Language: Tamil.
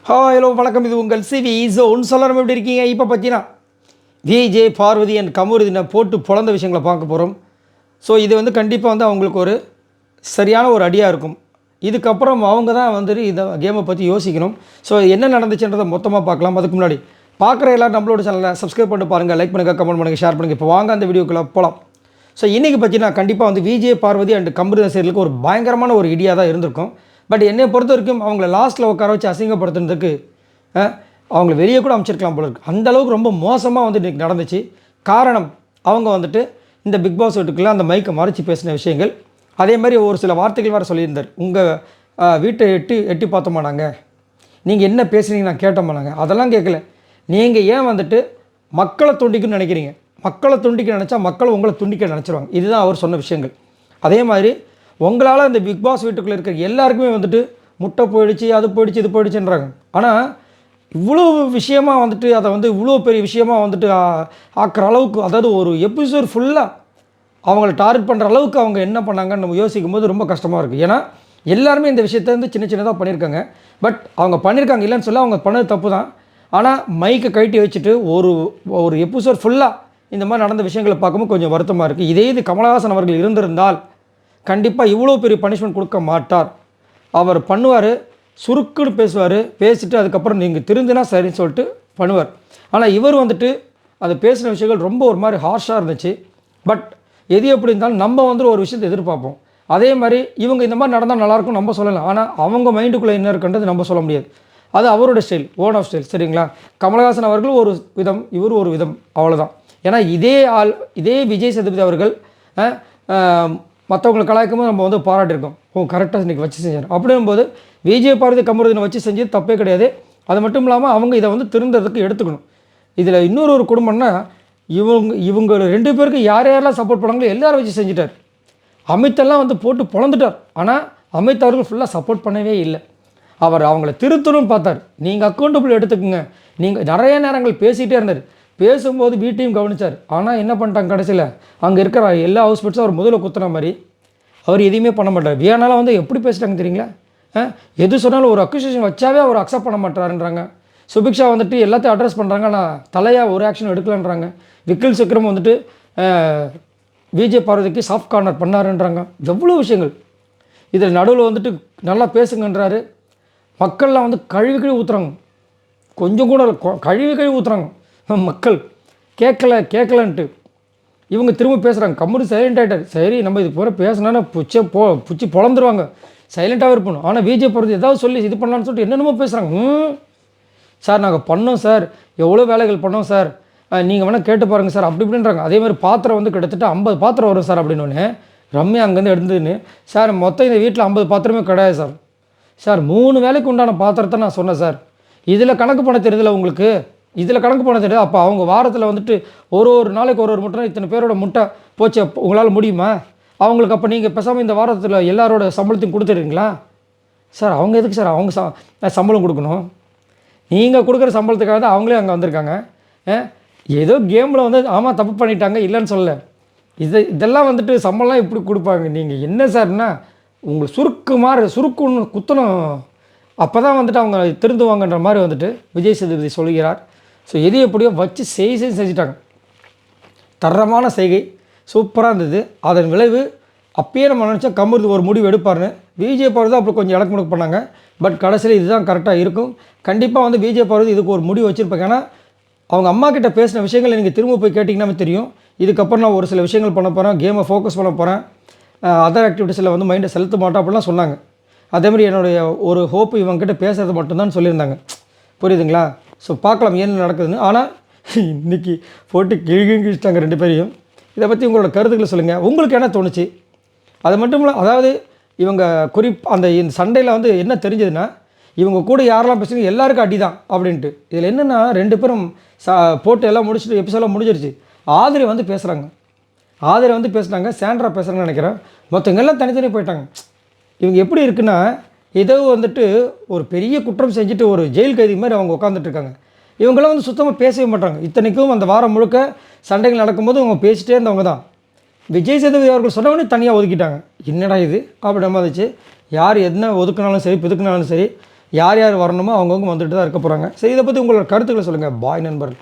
ஹலோ வணக்கம். இது உங்கள் சிவி ஜோன். சொல்லணும் எப்படி இருக்கீங்க? இப்போ பார்த்தீங்கன்னா விஜய் பார்வதி அண்ட் கமருதீனை போட்டு பொழந்த விஷயங்களை பார்க்க போகிறோம். ஸோ இது வந்து கண்டிப்பாக வந்து அவங்களுக்கு ஒரு சரியான ஒரு அடியாக இருக்கும். இதுக்கப்புறம் அவங்க தான் வந்துட்டு இதை கேமை பற்றி யோசிக்கணும். ஸோ என்ன நடந்துச்சுன்றதை மொத்தமாக பார்க்கலாம். அதுக்கு முன்னாடி பார்க்குற எல்லோரும் நம்மளோட சேனலை சப்ஸ்கிரைப் பண்ணிட்டு பாருங்கள், லைக் பண்ணுங்கள், கமெண்ட் பண்ணுங்கள், ஷேர் பண்ணுங்கள். இப்போ வாங்க அந்த வீடியோக்குள்ளே போகலாம். ஸோ இன்றைக்கி பார்த்தீங்கன்னா கண்டிப்பாக வந்து விஜய் பார்வதி அண்ட் கமருதீன் சைடுக்கு ஒரு பயங்கரமான ஒரு இடியாக தான் இருந்திருக்கும். பட் என்னை பொறுத்த வரைக்கும் அவங்கள லாஸ்ட்டில் உட்கார வச்சு அசிங்கப்படுத்துறதுக்கு அவங்கள வெளியே கூட அமைச்சிருக்கலாம் போல இருக்குது. அந்தளவுக்கு ரொம்ப மோசமாக வந்து இன்றைக்கி நடந்துச்சு. காரணம் அவங்க வந்துட்டு இந்த பிக் பாஸ் வீட்டுக்குள்ளே அந்த மைக்கை மறைச்சி பேசின விஷயங்கள். அதே மாதிரி ஒரு சில வார்த்தைகள் வேறு சொல்லியிருந்தார். உங்கள் வீட்டை எட்டி பார்த்தோமா நாங்கள், நீங்கள் என்ன பேசுனீங்க நான் கேட்டோமா நாங்கள், அதெல்லாம் கேட்கல. நீங்கள் ஏன் வந்துட்டு மக்களை துண்டிக்கணும்னு நினைக்கிறீங்க? மக்களை துண்டிக்க நினச்சா மக்கள் உங்களை துண்டிக்க நினச்சிருவாங்க. இதுதான் அவர் சொன்ன விஷயங்கள். அதே மாதிரி உங்களால் அந்த பிக் பாஸ் வீட்டுக்குள்ளே இருக்கிற எல்லாருக்குமே வந்துட்டு முட்டை போயிடுச்சு, அது போயிடுச்சு, இது போயிடுச்சுன்றாங்க. ஆனால் இவ்வளோ விஷயமாக வந்துட்டு அதை வந்து இவ்வளோ பெரிய விஷயமாக வந்துட்டு ஆக்கிற அளவுக்கு, அதாவது ஒரு எபிசோட் ஃபுல்லாக அவங்கள டார்கெட் பண்ணுற அளவுக்கு அவங்க என்ன பண்ணாங்கன்னு நம்ம யோசிக்கும் போது ரொம்ப கஷ்டமாக இருக்குது. ஏன்னா எல்லாருமே இந்த விஷயத்தை வந்து சின்ன சின்னதாக பண்ணியிருக்காங்க. பட் அவங்க பண்ணியிருக்காங்க இல்லைன்னு சொல்ல, அவங்க பண்ணது தப்பு தான். ஆனால் மைக்கை கழட்டி வச்சுட்டு ஒரு எபிசோட் ஃபுல்லாக இந்த மாதிரி நடந்த விஷயங்களை பார்க்கும்போது கொஞ்சம் வருத்தமாக இருக்குது. இதே இது கமலஹாசன் அவர்கள் இருந்திருந்தால் கண்டிப்பாக இவ்வளோ பெரிய பனிஷ்மெண்ட் கொடுக்க மாட்டார். அவர் பண்ணுவார், சுருக்குன்னு பேசுவார், பேசிட்டு அதுக்கப்புறம் நீங்கள் திருந்தினா சரின்னு சொல்லிட்டு பண்ணுவார். ஆனால் இவர் வந்துட்டு அதை பேசின விஷயங்கள் ரொம்ப ஒரு மாதிரி ஹார்ஷாக இருந்துச்சு. பட் எது எப்படி இருந்தாலும் நம்ம வந்து ஒரு விஷயத்தை எதிர்பார்ப்போம். அதே மாதிரி இவங்க இந்த மாதிரி நடந்தால் நல்லாயிருக்கும் நம்ம சொல்லலாம். ஆனால் அவங்க மைண்டுக்குள்ளே என்ன இருக்குன்றது நம்ம சொல்ல முடியாது. அது அவரோட ஸ்டைல், ஓன் ஆஃப் ஸ்டைல். சரிங்களா? கமலஹாசன் அவர்கள் ஒரு விதம், இவர் ஒரு விதம், அவ்வளோதான். ஏன்னா இதே விஜய் சேதுபதி அவர்கள் மற்றவங்களை கலாய்க்கும்போது நம்ம வந்து பாராட்டியிருக்கோம். கரெக்டாக இன்றைக்கி வச்சு செஞ்சார் அப்படிங்கும்போது விஜய் பார்வதி கமருதீனை வச்சு செஞ்சது தப்பே கிடையாது. அது மட்டும் இல்லாமல் அவங்க இதை வந்து திருந்ததுக்கு எடுத்துக்கணும். இதில் இன்னொரு குடும்பம்னா இவங்க ரெண்டு பேருக்கு யாரெல்லாம் சப்போர்ட் பண்ணாங்களோ எல்லாரும் வச்சு செஞ்சுட்டார். அமித்தெல்லாம் வந்து போட்டு பொழந்துட்டார். ஆனால் அமித் அவர்கள் ஃபுல்லாக சப்போர்ட் பண்ணவே இல்லை. அவர் அவங்கள திருத்தணும்னு பார்த்தார். நீங்கள் அக்கௌண்டபிள் எடுத்துக்கோங்க. நீங்கள் நிறைய நேரங்கள் பேசிகிட்டே இருந்தார். பேசும்போது வீட்டையும் கவனித்தார். ஆனால் என்ன பண்ணிட்டாங்க கடைசியில், அங்கே இருக்கிற எல்லா ஹவுஸ்மேட்ஸும் அவர் முதல்ல குத்துன மாதிரி அவர் எதுவுமே பண்ண மாட்டார். வியானால வந்து எப்படி பேசிட்டாங்க தெரியுங்களா? எது சொன்னாலும் ஒரு அக்யூசேஷன் வச்சாவே அவர் அக்செப்ட் பண்ண மாட்டாருன்றாங்க. சுபிக்ஷா வந்துட்டு எல்லாத்தையும் அட்ரஸ் பண்ணுறாங்க, ஆனால் தலையாக ஒரு ஆக்ஷன் எடுக்கலான்றாங்க. விக்கில் சக்கரம் வந்துட்டு விஜய் பார்வதிக்கு சாஃப்ட் கார்னர் பண்ணாருன்றாங்க. எவ்வளோ விஷயங்கள். இதில் நடுவில் வந்துட்டு நல்லா பேசுங்கன்றாரு. மக்கள்லாம் வந்து கழுவி ஊற்றுறாங்க. கொஞ்சம் கூட கழுவி ஊற்றுறாங்க. மக்கள் கேட்கலன்ட்டு இவங்க திரும்ப பேசுகிறாங்க. கம்முனு சைலண்ட் ஆகிட்டார். சரி, நம்ம இது பூரா பேசினா புச்சி பொழந்துருவாங்க, சைலண்ட்டாகவே இருப்பணும். ஆனால் விஜய் பார்வதி ஏதாவது சொல்லி இது பண்ணலான்னு சொல்லிட்டு என்னென்னமோ பேசுகிறாங்க. சார் நாங்கள் பண்ணோம் சார், எவ்வளோ வேலைகள் பண்ணோம் சார், நீங்கள் வேணால் கேட்டு பாருங்கள் சார், அப்படி இப்படின்றாங்க. அதேமாதிரி பாத்திரம் வந்து கிட்டத்தட்ட 50 பாத்திரம் வரும் சார் அப்படின்னோடனே ரம்யா அங்கேருந்து எடுத்துன்னு, சார் மொத்தம் இந்த வீட்டில் 50 பாத்திரமே கிடையாது சார். சார் 3 வேலைக்கு உண்டான பாத்திரத்தை நான் சொன்னேன் சார். இதில் கணக்கு பண்ண தெரியுதுல உங்களுக்கு, இதில் கணக்கு பண்ண தெரியாது. அப்போ அவங்க வாரத்தில் வந்துட்டு ஒரு நாளைக்கு ஒரு முட்டை, இத்தனை பேரோட முட்டை போச்சு, உங்களால் முடியுமா? அவங்களுக்கு அப்போ நீங்கள் பேசாமல் இந்த வாரத்தில் எல்லாரோட சம்பளத்தையும் கொடுத்துருங்களா? சார் அவங்க எதுக்கு சார் அவங்க சம்பளம் கொடுக்கணும்? நீங்கள் கொடுக்குற சம்பளத்துக்காக தான் அவங்களே அங்கே வந்திருக்காங்க. ஏதோ கேமில் வந்து ஆமாம் தப்பு பண்ணிட்டாங்க, இல்லைன்னு சொல்லலை. இதெல்லாம் வந்துட்டு சம்பளம்லாம் எப்படி கொடுப்பாங்க? நீங்கள் என்ன சார்னா உங்களுக்கு சுருக்கு குத்தணும், அப்போ தான் வந்துட்டு அவங்க திருந்துவாங்கன்ற மாதிரி வந்துட்டு விஜய் சேதுபதி சொல்கிறார். ஸோ எது எப்படியோ வச்சு செஞ்சுட்டாங்க. தரமான செய்கை, சூப்பராக இருந்தது. அதன் விளைவு அப்பயே நம்ம நினச்சா கமருது ஒரு முடிவு எடுப்பார்னு. விஜய் பார்வதி அப்படி கொஞ்சம் இலக்கு முடக்கு பண்ணாங்க. பட் கடைசியில் இதுதான் கரெக்டாக இருக்கும். கண்டிப்பாக வந்து விஜய் பார்வதி இதுக்கு ஒரு முடிவு வச்சுருப்பாங்க. ஏன்னா அவங்க அம்மா கிட்ட பேசின விஷயங்களை நீங்கள் திரும்ப போய் கேட்டிங்கன்னா தெரியும். இதுக்கப்புறம் நான் ஒரு சில விஷயங்கள் பண்ண போகிறேன், கேமை ஃபோக்கஸ் பண்ண போகிறேன், அதர் ஆக்டிவிட்டீஸில் வந்து மைண்டை செலுத்த மாட்டோம் அப்படிலாம் சொன்னாங்க. அதேமாதிரி என்னுடைய ஒரு ஹோப்பு இவங்ககிட்ட பேசுகிறது மட்டும்தான் சொல்லியிருந்தாங்க. புரியுதுங்களா? ஸோ பார்க்கலாம் என்ன நடக்குதுன்னு. ஆனால் இன்றைக்கி போட்டு கிழிச்சிட்டாங்க ரெண்டு பேரையும். இதை பற்றி உங்களோட கருத்துக்களை சொல்லுங்கள். உங்களுக்கு என்ன தோணுச்சு? அது மட்டும் இல்லை, அதாவது இவங்க இந்த சண்டையில் வந்து என்ன தெரிஞ்சதுன்னா, இவங்க கூட யாரெல்லாம் பேசுகிறாங்க எல்லாருக்கும் அடி தான் அப்படின்ட்டு. இதில் என்னென்னா ரெண்டு பேரும் போட்டு எல்லாம் முடிச்சுட்டு எபிசோடெலாம் முடிஞ்சிருச்சு. ஆதிரை வந்து பேசுகிறாங்க, சாண்ட்ரா பேசுகிறாங்கன்னு நினைக்கிறேன். மற்றவங்க எல்லாம் தனித்தனி போயிட்டாங்க. இவங்க எப்படி இருக்குன்னா, ஏதோ வந்துட்டு ஒரு பெரிய குற்றம் செஞ்சுட்டு ஒரு ஜெயில் கைதி மாதிரி அவங்க உட்காந்துட்ருக்காங்க. இவங்களாம் வந்து சுத்தமாக பேசவே மாட்டாங்க. இத்தனைக்கும் அந்த வாரம் முழுக்க சண்டைகள் நடக்கும்போது அவங்க பேசிட்டே இருந்தவங்க தான். விஜய் சேதுபதி அவர்கள் சொன்னவொடனே தனியாக ஒதுக்கிட்டாங்க. என்னடா இது அப்படின்ற மாதிரி இருந்துச்சு. யார் என்ன ஒதுக்கினாலும் சரி, பிதுக்கினாலும் சரி, யார் யார் வரணுமோ அவங்கவுங்க வந்துட்டு தான் இருக்க போகிறாங்க. சரி, இதை பற்றி உங்களோட கருத்துக்களை சொல்லுங்கள். பாய் நண்பர்கள்.